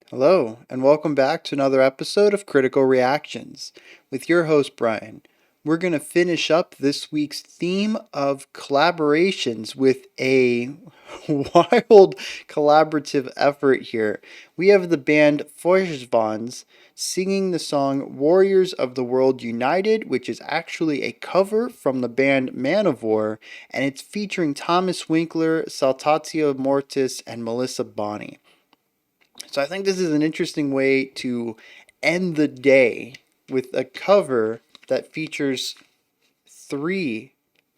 Hello, and welcome back to another episode of Critical Reactions with your host, Bryan. We're going to finish up this week's theme of collaborations with a wild collaborative effort here. We have the band FEUERSCHWANZ singing the song Warriors of the World United, which is actually a cover from the band Manowar, and it's featuring Thomas Winkler, Saltatio Mortis, and Melissa Bonny. So I think this is an interesting way to end the day with a cover that features three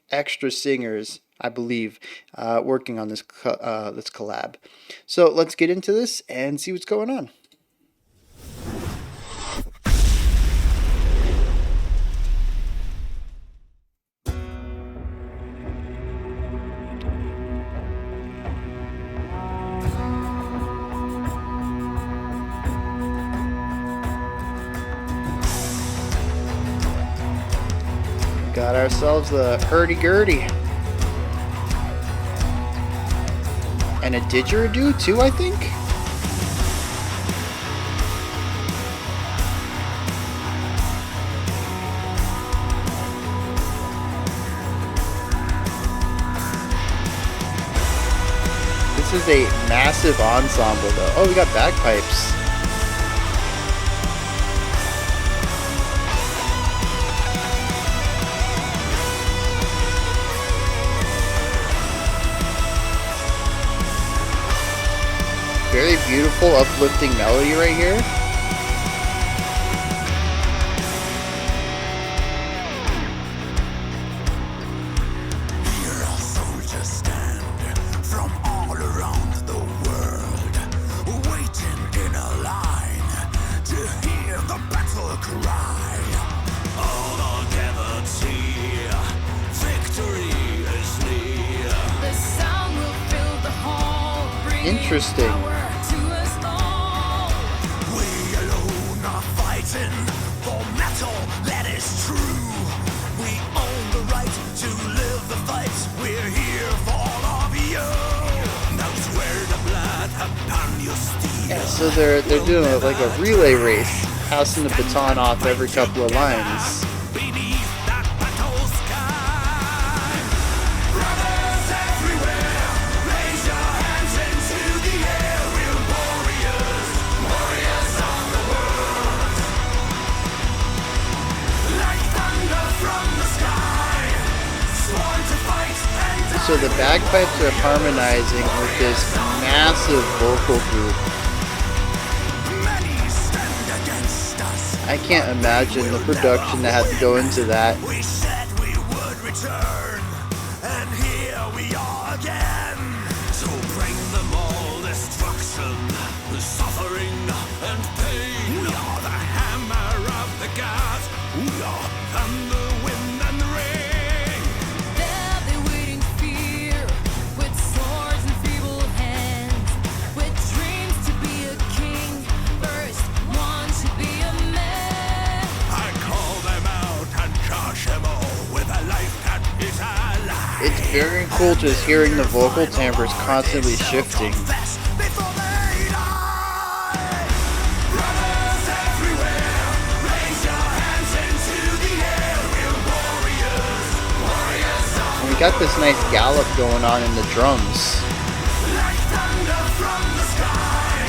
extra singers, I believe, working on this collab. So let's get into this and see what's going on. Got ourselves a hurdy-gurdy. And a didgeridoo too, I think? This is a massive ensemble though. Oh, we got bagpipes. Very beautiful, uplifting melody right here. Here soldiers stand from all around the world, waiting in a line to hear the battle cry. All are gathered here, victory is near. The sound will fill the hall. Interesting. For metal, that is true. We own the right to live the fight. We're here for all of you. Now swear the blood upon your steel. Yeah, so they're doing like a relay race, passing the baton off every couple of lines. Beneath that battle sky, brothers everywhere, raise your hands into the air. We're warriors, warriors of the world. Like thunder from the sky, sworn to fight and die. So the bagpipes are harmonizing with this massive vocal group. Many stand against us. I can't imagine the production that had to go into that. We said we would return, and here we are again. To bring them all destruction, suffering and pain. We are the hammer of the gods. We are thunder, wind and rain. There they wait in fear, with swords and feeble hands, with dreams to be a king, first one to be a man. I call them out and charge them all with a life that is alive. It's very cool just hearing the vocal timbres constantly shifting. Before they die. Brothers everywhere, raise your hands into the air. We're warriors, warriors of And we got this nice gallop going on in the drums. like thunder from the sky.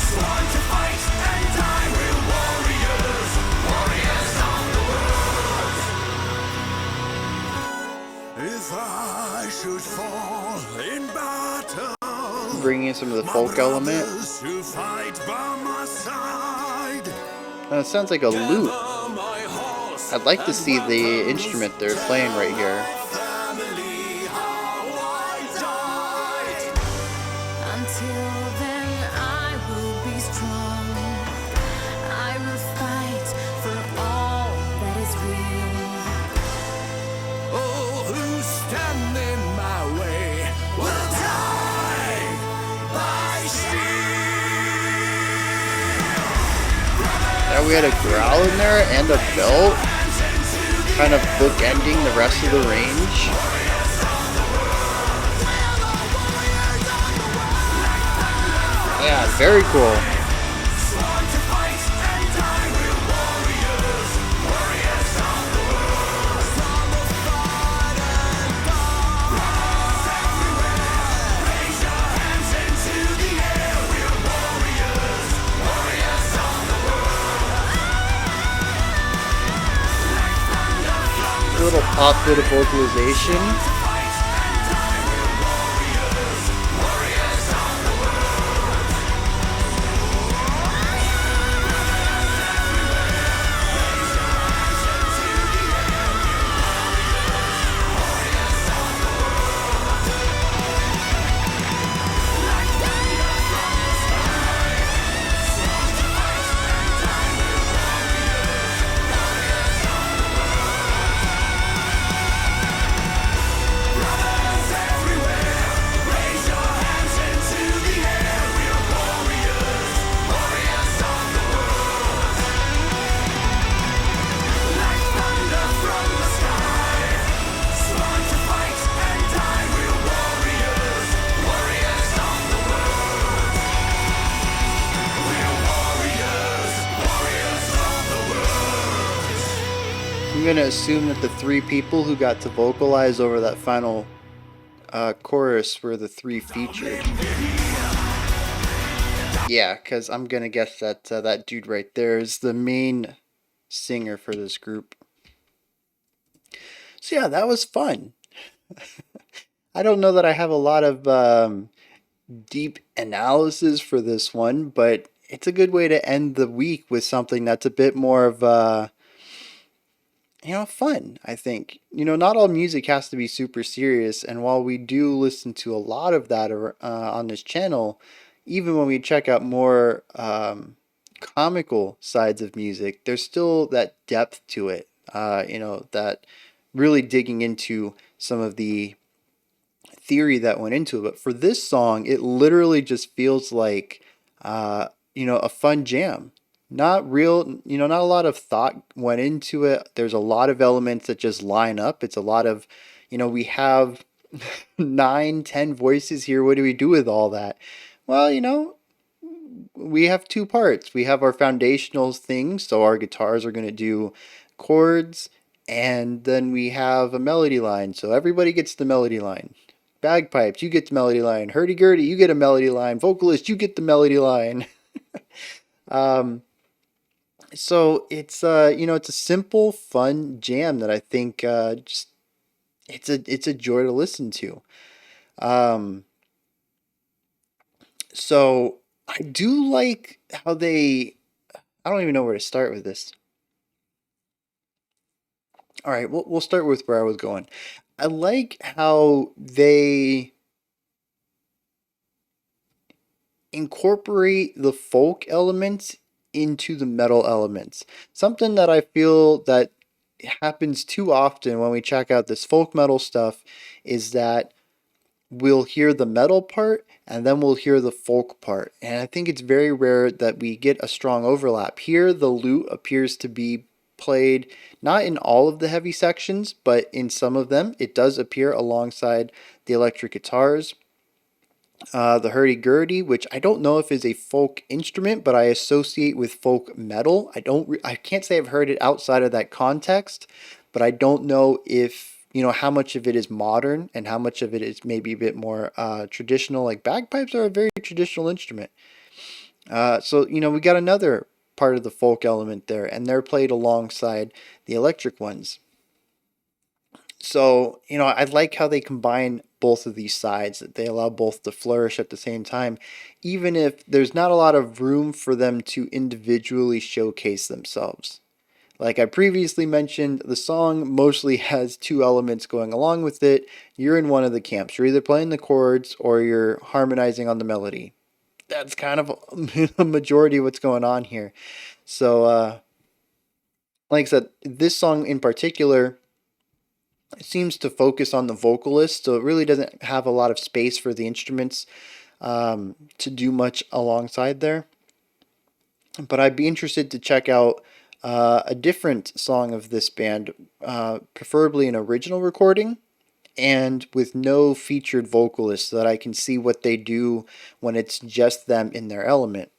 Sworn to fight and die. We're warriors, warriors of the world. If I should fall in battle, Bringing in some of the folk element. brothers who fight by my side. It sounds like a lute. My horse I'd like to see the instrument they're playing right here. family, how I died. Until then I will be strong, I will fight for all that is real. Oh, who stand in my way will die by steel. Yeah, we had a growl in there and a belt, kind of bookending the rest of the range. Yeah, very cool. off bit of vocalization. I'm going to assume that the three people who got to vocalize over that final chorus were the three featured. Yeah, because I'm going to guess that that dude right there is the main singer for this group. So yeah, that was fun. I don't know that I have a lot of deep analysis for this one, but it's a good way to end the week with something that's a bit more of fun, I think. Not all music has to be super serious, and while we do listen to a lot of that on this channel, even when we check out more comical sides of music, there's still that depth to it, that really digging into some of the theory that went into it. But for this song, it literally just feels like, a fun jam. Not real, not a lot of thought went into it. There's a lot of elements that just line up. It's a lot of, we have 9, 10 voices here. What do we do with all that? Well, we have two parts. We have our foundational things. So our guitars are going to do chords, and then we have a melody line. So everybody gets the melody line. Bagpipes, you get the melody line. Hurdy-gurdy, you get a melody line. Vocalist, you get the melody line. So it's it's a simple, fun jam that I think just it's a joy to listen to. Um, so I do like how I don't even know where to start with this. All right, we'll start with where I was going. I like how they incorporate the folk elements into the metal elements. Something that I feel that happens too often when we check out this folk metal stuff is that we'll hear the metal part and then we'll hear the folk part. And I think it's very rare that we get a strong overlap. Here, the lute appears to be played not in all of the heavy sections, but in some of them. It does appear alongside the electric guitars. The hurdy-gurdy, which I don't know if is a folk instrument, but I associate with folk metal. I can't say I've heard it outside of that context, but I don't know if, how much of it is modern and how much of it is maybe a bit more traditional. Like bagpipes are a very traditional instrument. So, we got another part of the folk element there, and they're played alongside the electric ones. So, I like how they combine both of these sides, that they allow both to flourish at the same time, even if there's not a lot of room for them to individually showcase themselves. Like I previously mentioned, the song mostly has two elements going along with it. You're in one of the camps. You're either playing the chords or you're harmonizing on the melody. That's kind of a majority of what's going on here. So, like I said, this song in particular seems to focus on the vocalist, so it really doesn't have a lot of space for the instruments to do much alongside there. But I'd be interested to check out a different song of this band, preferably an original recording and with no featured vocalist, so that I can see what they do when it's just them in their element.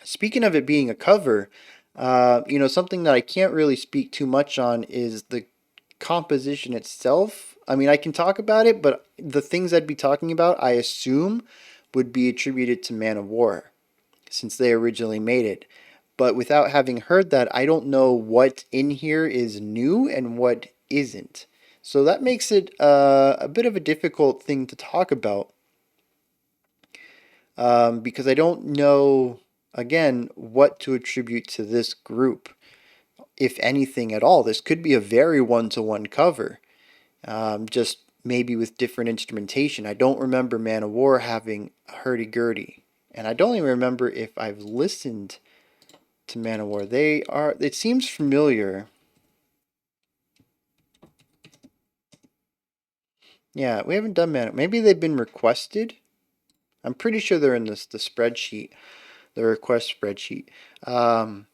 Speaking of it being a cover, something that I can't really speak too much on is the composition itself. I mean, I can talk about it, but the things I'd be talking about, I assume, would be attributed to Man of War, since they originally made it. But without having heard that, I don't know what in here is new and what isn't. So that makes it a bit of a difficult thing to talk about, because I don't know, again, what to attribute to this group, if anything at all. This could be a very one-to-one cover, just maybe with different instrumentation. I don't remember Man of War having a hurdy-gurdy, and I don't even remember if I've listened to Man of War. It seems familiar. Yeah, we haven't done Man. Maybe they've been requested. I'm pretty sure they're in the spreadsheet, the request spreadsheet. Um,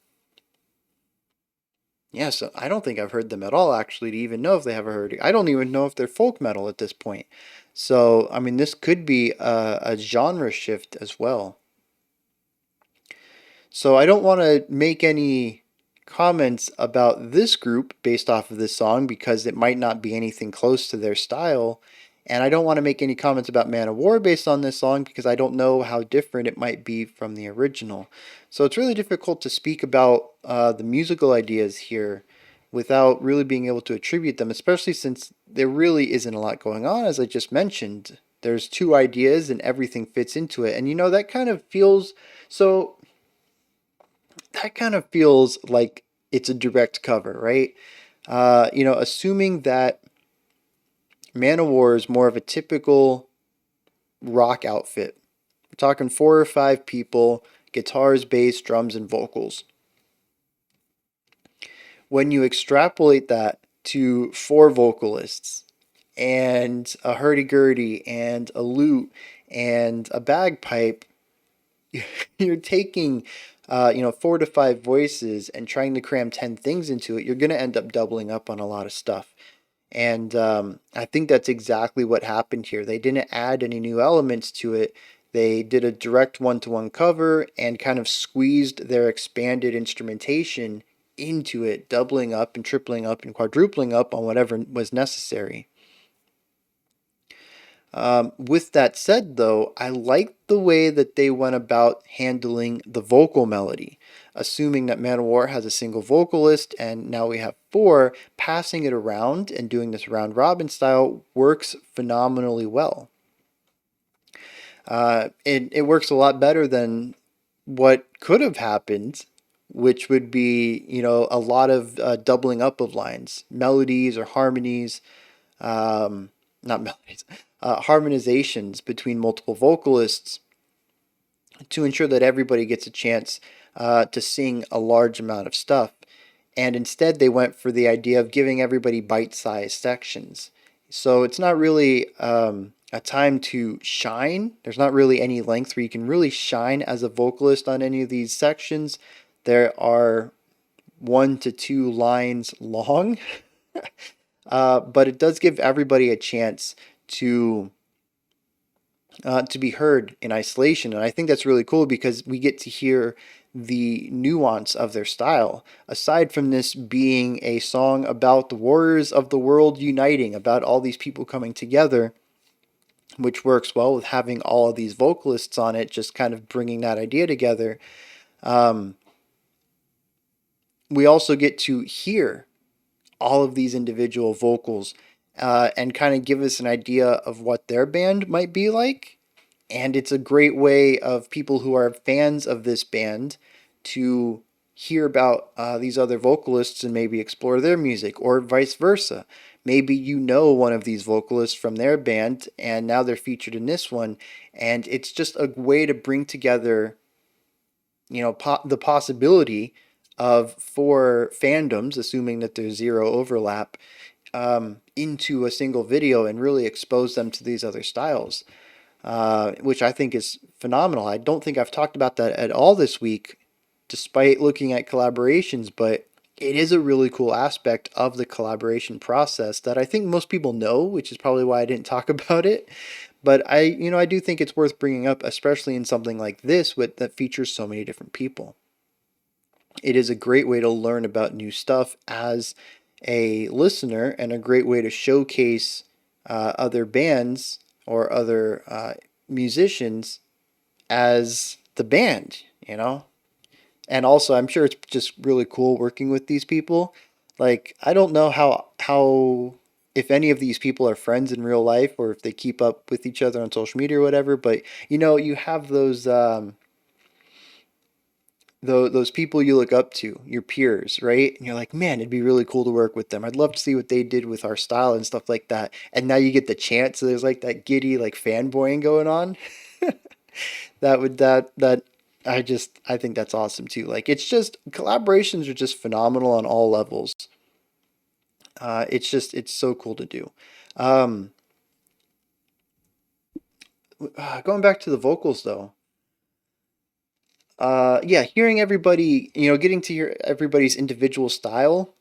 yeah, so I don't think I've heard them at all, actually, to even know if they have a hurdy. I don't even know if they're folk metal at this point. So, I mean, this could be a genre shift as well. So I don't want to make any comments about this group based off of this song because it might not be anything close to their style. And I don't want to make any comments about Man of War based on this song because I don't know how different it might be from the original. So it's really difficult to speak about the musical ideas here without really being able to attribute them, especially since there really isn't a lot going on, as I just mentioned. There's two ideas and everything fits into it. And that kind of feels so that kind of feels like it's a direct cover, right? Assuming that Man of War is more of a typical rock outfit. We're talking 4 or 5 people, guitars, bass, drums, and vocals. When you extrapolate that to 4 vocalists and a hurdy-gurdy and a lute and a bagpipe, you're taking 4 to 5 voices and trying to cram 10 things into it. You're going to end up doubling up on a lot of stuff. And I think that's exactly what happened here. They didn't add any new elements to it. They did a direct one-to-one cover and kind of squeezed their expanded instrumentation into it, doubling up and tripling up and quadrupling up on whatever was necessary. With that said, though, I like the way that they went about handling the vocal melody. Assuming that Man of War has a single vocalist and now we have 4, passing it around and doing this round robin style works phenomenally well. It works a lot better than what could have happened, which would be, a lot of doubling up of lines, melodies or harmonies, not melodies, harmonizations between multiple vocalists to ensure that everybody gets a chance to sing a large amount of stuff. And instead, they went for the idea of giving everybody bite-sized sections. So it's not really a time to shine. There's not really any length where you can really shine as a vocalist on any of these sections. There are 1 to 2 lines long, but it does give everybody a chance to be heard in isolation. And I think that's really cool because we get to hear the nuance of their style. Aside from this being a song about the warriors of the world uniting, about all these people coming together, which works well with having all of these vocalists on it, just kind of bringing that idea together. We also get to hear all of these individual vocals and kind of give us an idea of what their band might be like. And it's a great way of people who are fans of this band to hear about these other vocalists and maybe explore their music, or vice versa. Maybe you know one of these vocalists from their band and now they're featured in this one. And it's just a way to bring together, the possibility of 4 fandoms, assuming that there's 0 overlap, into a single video and really expose them to these other styles, which I think is phenomenal. I don't think I've talked about that at all this week, despite looking at collaborations, but it is a really cool aspect of the collaboration process that I think most people know, which is probably why I didn't talk about it. But I do think it's worth bringing up, especially in something like this that features so many different people. It is a great way to learn about new stuff as a listener and a great way to showcase other bands or other musicians as the band, And also, I'm sure it's just really cool working with these people. Like, I don't know how if any of these people are friends in real life or if they keep up with each other on social media or whatever, but you have those people you look up to, your peers, right? And you're like, man, it'd be really cool to work with them. I'd love to see what they did with our style and stuff like that. And now you get the chance, so there's like that giddy like fanboying going on. That I think that's awesome too. Like it's just collaborations are just phenomenal on all levels. It's so cool to do. Um, Going back to the vocals though. Yeah, hearing everybody, getting to hear everybody's individual style,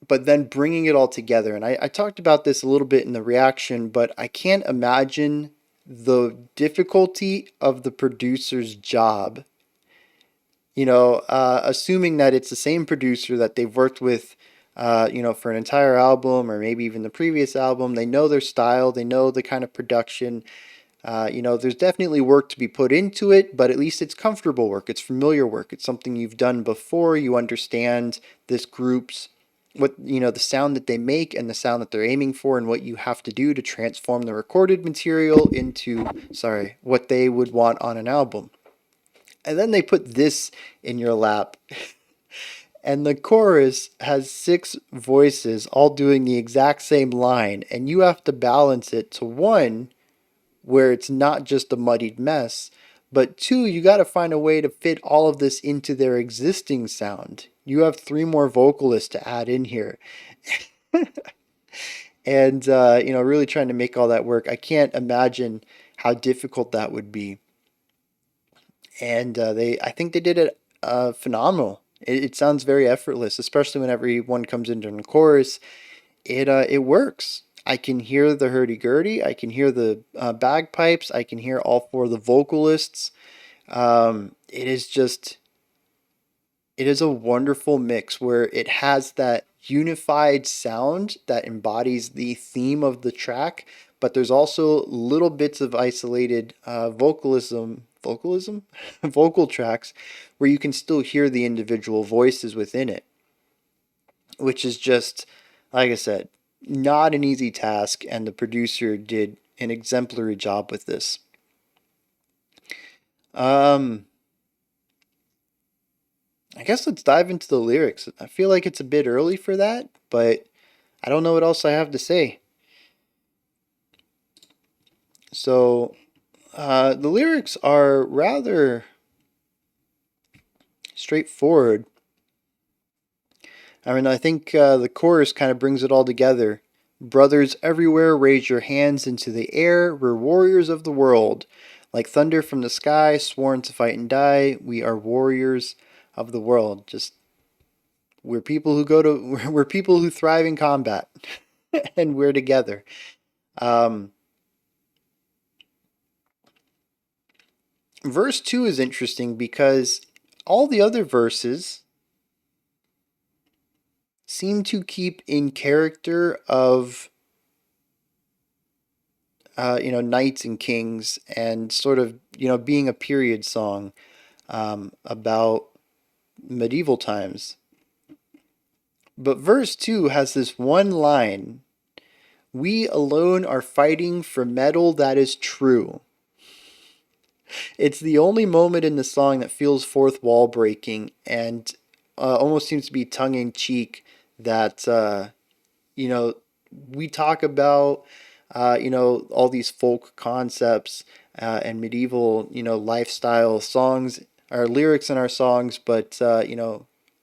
but then bringing it all together. And I talked about this a little bit in the reaction, but I can't imagine the difficulty of the producer's job. Assuming that it's the same producer that they've worked with, for an entire album or maybe even the previous album. They know their style, they know the kind of production. There's definitely work to be put into it, but at least it's comfortable work. It's familiar work. It's something you've done before. You understand this group's the sound that they make and the sound that they're aiming for and what you have to do to transform the recorded material into, sorry, what they would want on an album. And then they put this in your lap. And the chorus has six voices all doing the exact same line, and you have to balance it to one, where it's not just a muddied mess, but two, you got to find a way to fit all of this into their existing sound. You have three more vocalists to add in here. And, really trying to make all that work. I can't imagine how difficult that would be. And I think they did it phenomenal. It sounds very effortless, especially when everyone comes in during the chorus. It works. I can hear the hurdy-gurdy. I can hear the bagpipes. I can hear all four of the vocalists. It is just, it is a wonderful mix where it has that unified sound that embodies the theme of the track, but there's also little bits of isolated vocal tracks where you can still hear the individual voices within it, which is just, like I said, not an easy task, and the producer did an exemplary job with this. Um, I guess let's dive into the lyrics. I feel like it's a bit early for that, but I don't know what else I have to say. So, the lyrics are rather straightforward. I mean, I think the chorus kind of brings it all together. Brothers everywhere, raise your hands into the air. We're warriors of the world. Like thunder from the sky, sworn to fight and die. We are warriors of the world. Just we're people who we're people who thrive in combat, and we're together. Um, Verse 2 is interesting because all the other verses seem to keep in character of knights and kings and sort of being a period song about medieval times. But verse 2 has this one line: we alone are fighting for metal that is true. It's the only moment in the song that feels fourth wall breaking and almost seems to be tongue in cheek that, you know, we talk about, all these folk concepts and medieval, lifestyle songs, our lyrics in our songs, but,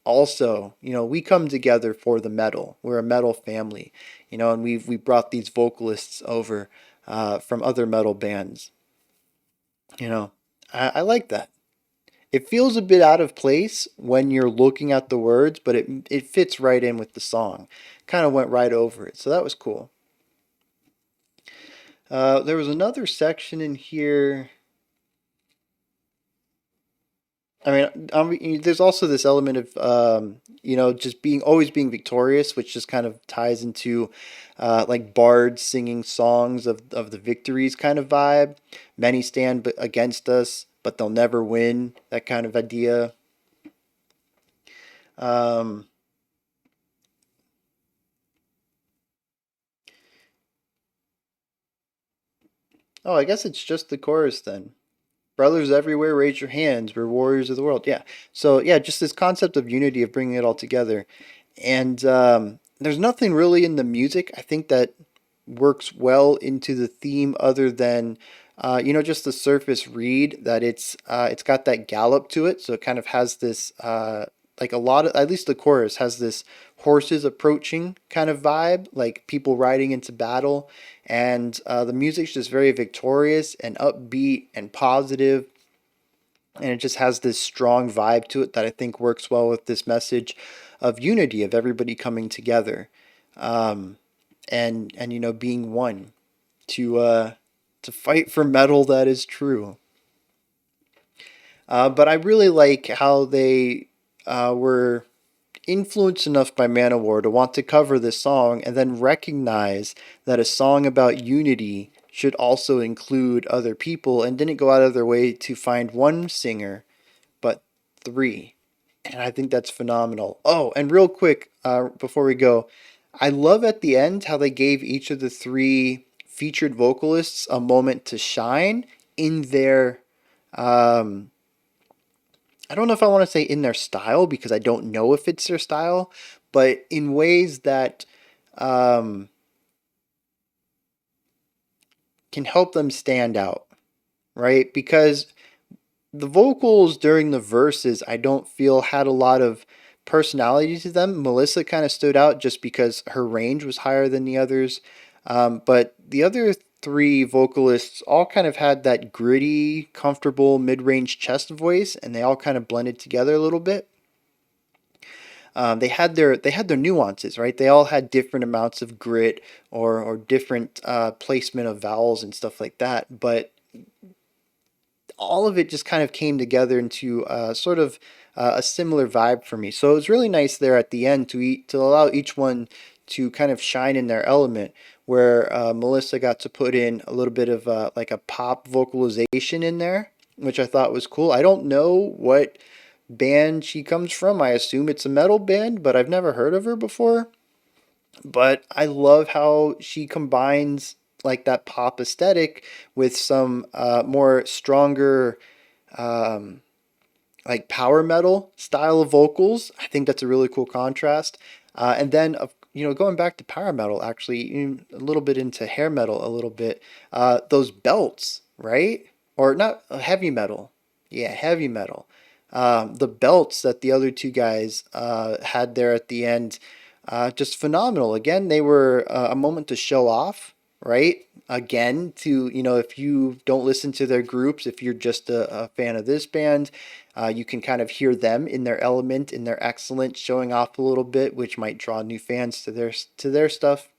also, we come together for the metal. We're a metal family, and we brought these vocalists over from other metal bands. You know, I like that. It feels a bit out of place when you're looking at the words, but it fits right in with the song. Kind of went right over it, so that was cool. There was another section in here. There's also this element of, just always being victorious, which just kind of ties into, like bards singing songs of the victories kind of vibe. Many stand against us, but they'll never win. That kind of idea. Um, Oh, I guess it's just the chorus then. Brothers everywhere, raise your hands. We're warriors of the world. Yeah. So yeah, just this concept of unity, of bringing it all together. And there's nothing really in the music, I think, that works well into the theme other than just the surface read that it's got that gallop to it, so it kind of has this like a lot of, at least the chorus has this horses approaching kind of vibe, like people riding into battle, and the music's just very victorious and upbeat and positive, and it just has this strong vibe to it that I think works well with this message of unity, of everybody coming together, um, and being one to fight for metal that is true. But I really like how they were influenced enough by Manowar to want to cover this song and then recognize that a song about unity should also include other people, and didn't go out of their way to find one singer but three. And I think that's phenomenal. Oh, and real quick, before we go, I love at the end how they gave each of the three featured vocalists a moment to shine in their, um, I don't know if I want to say in their style, because I don't know if it's their style, but in ways that um, can help them stand out, right? Because the vocals during the verses, I don't feel had a lot of personality to them. Melissa kind of stood out just because her range was higher than the others. But the other three vocalists all kind of had that gritty, comfortable mid-range chest voice, and they all kind of blended together a little bit. They had their nuances, right? They all had different amounts of grit or different placement of vowels and stuff like that. But all of it just kind of came together into sort of a similar vibe for me. So it was really nice there at the end to allow each one to kind of shine in their element. Where Melissa got to put in a little bit of like a pop vocalization in there, which I thought was cool. I don't know what band she comes from. I assume it's a metal band, but I've never heard of her before. But I love how she combines like that pop aesthetic with some more stronger um, like power metal style of vocals. I think that's a really cool contrast. And then going back to power metal, actually, a little bit into hair metal, a little bit. Those belts, right? Or not heavy metal. Yeah, heavy metal. The belts that the other two guys had there at the end, just phenomenal. Again, they were a moment to show off, right? Again, to, if you don't listen to their groups, if you're just a fan of this band, you can kind of hear them in their element, in their excellence, showing off a little bit, which might draw new fans to their stuff.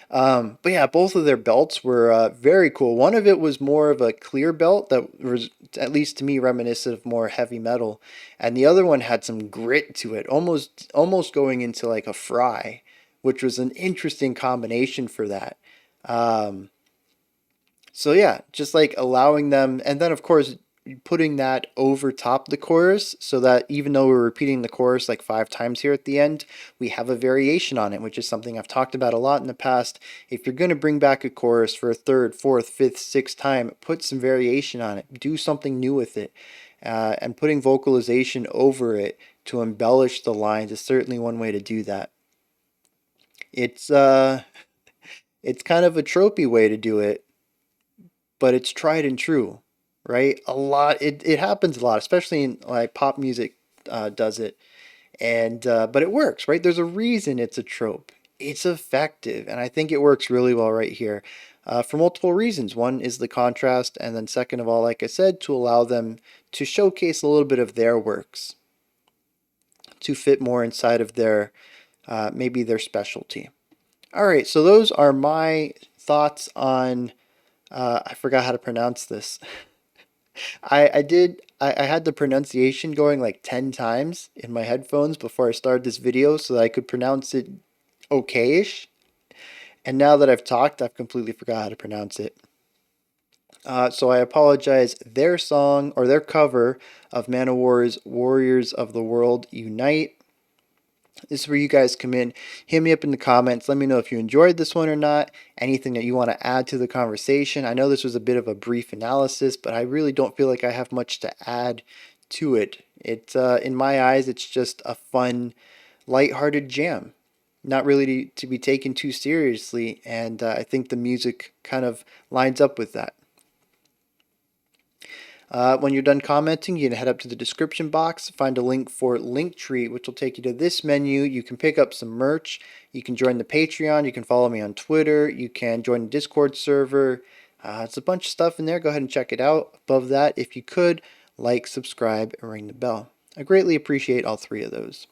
But yeah, both of their belts were very cool. One of it was more of a clear belt that was, at least to me, reminiscent of more heavy metal, and the other one had some grit to it, almost going into like a fry, which was an interesting combination for that. Um, so yeah, just like allowing them, and then of course putting that over top the chorus, so that even though we're repeating the chorus like 5 times here at the end, we have a variation on it, which is something I've talked about a lot in the past. If you're going to bring back a chorus for a third, fourth, fifth, sixth time, put some variation on it. Do something new with it. And putting vocalization over it to embellish the lines is certainly one way to do that. It's it's kind of a tropey way to do it, but it's tried and true, right? It happens a lot, especially in like pop music does it, and but it works, right? There's a reason it's a trope. It's effective, and I think it works really well right here, for multiple reasons. One is the contrast, and then second of all, like I said, to allow them to showcase a little bit of their works to fit more inside of their maybe their specialty. All right, so those are my thoughts on. I forgot how to pronounce this. I did. I had the pronunciation going like 10 times in my headphones before I started this video so that I could pronounce it okayish. And now that I've talked, I've completely forgot how to pronounce it. So I apologize. Their song, or their cover of Manowar's Warriors of the World Unite, This is where you guys come in. Hit me up in the comments. Let me know if you enjoyed this one or not. Anything that you want to add to the conversation. I know this was a bit of a brief analysis, but I really don't feel like I have much to add to it. In my eyes, it's just a fun, lighthearted jam. Not really to be taken too seriously, and I think the music kind of lines up with that. When you're done commenting, you can head up to the description box, find a link for Linktree, which will take you to this menu. You can pick up some merch. You can join the Patreon. You can follow me on Twitter. You can join the Discord server. It's a bunch of stuff in there. Go ahead and check it out. Above that, if you could, like, subscribe, and ring the bell. I greatly appreciate all three of those.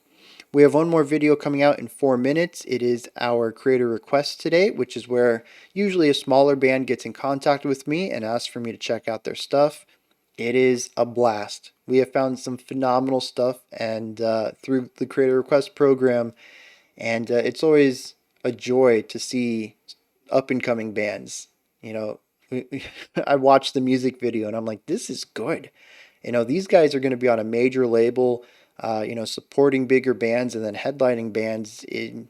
We have one more video coming out in 4 minutes. It is our creator request today, which is where usually a smaller band gets in contact with me and asks for me to check out their stuff. It is a blast. We have found some phenomenal stuff and through the creator request program, and it's always a joy to see up and coming bands. I watched the music video and I'm like, this is good. These guys are going to be on a major label, supporting bigger bands and then headlining bands in,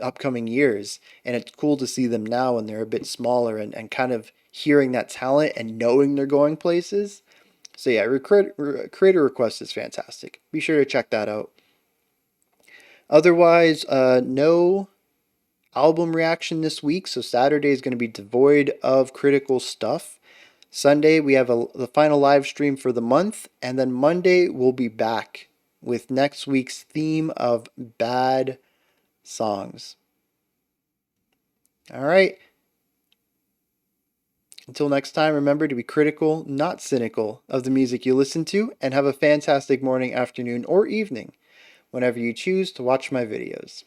upcoming years. And it's cool to see them now when they're a bit smaller and kind of hearing that talent and knowing they're going places. So yeah, creator request is fantastic. Be sure to check that out. Otherwise, no album reaction this week, so Saturday is going to be devoid of critical stuff. Sunday, we have the final live stream for the month, and then Monday, we'll be back with next week's theme of bad songs. All right. Until next time, remember to be critical, not cynical, of the music you listen to, and have a fantastic morning, afternoon, or evening whenever you choose to watch my videos.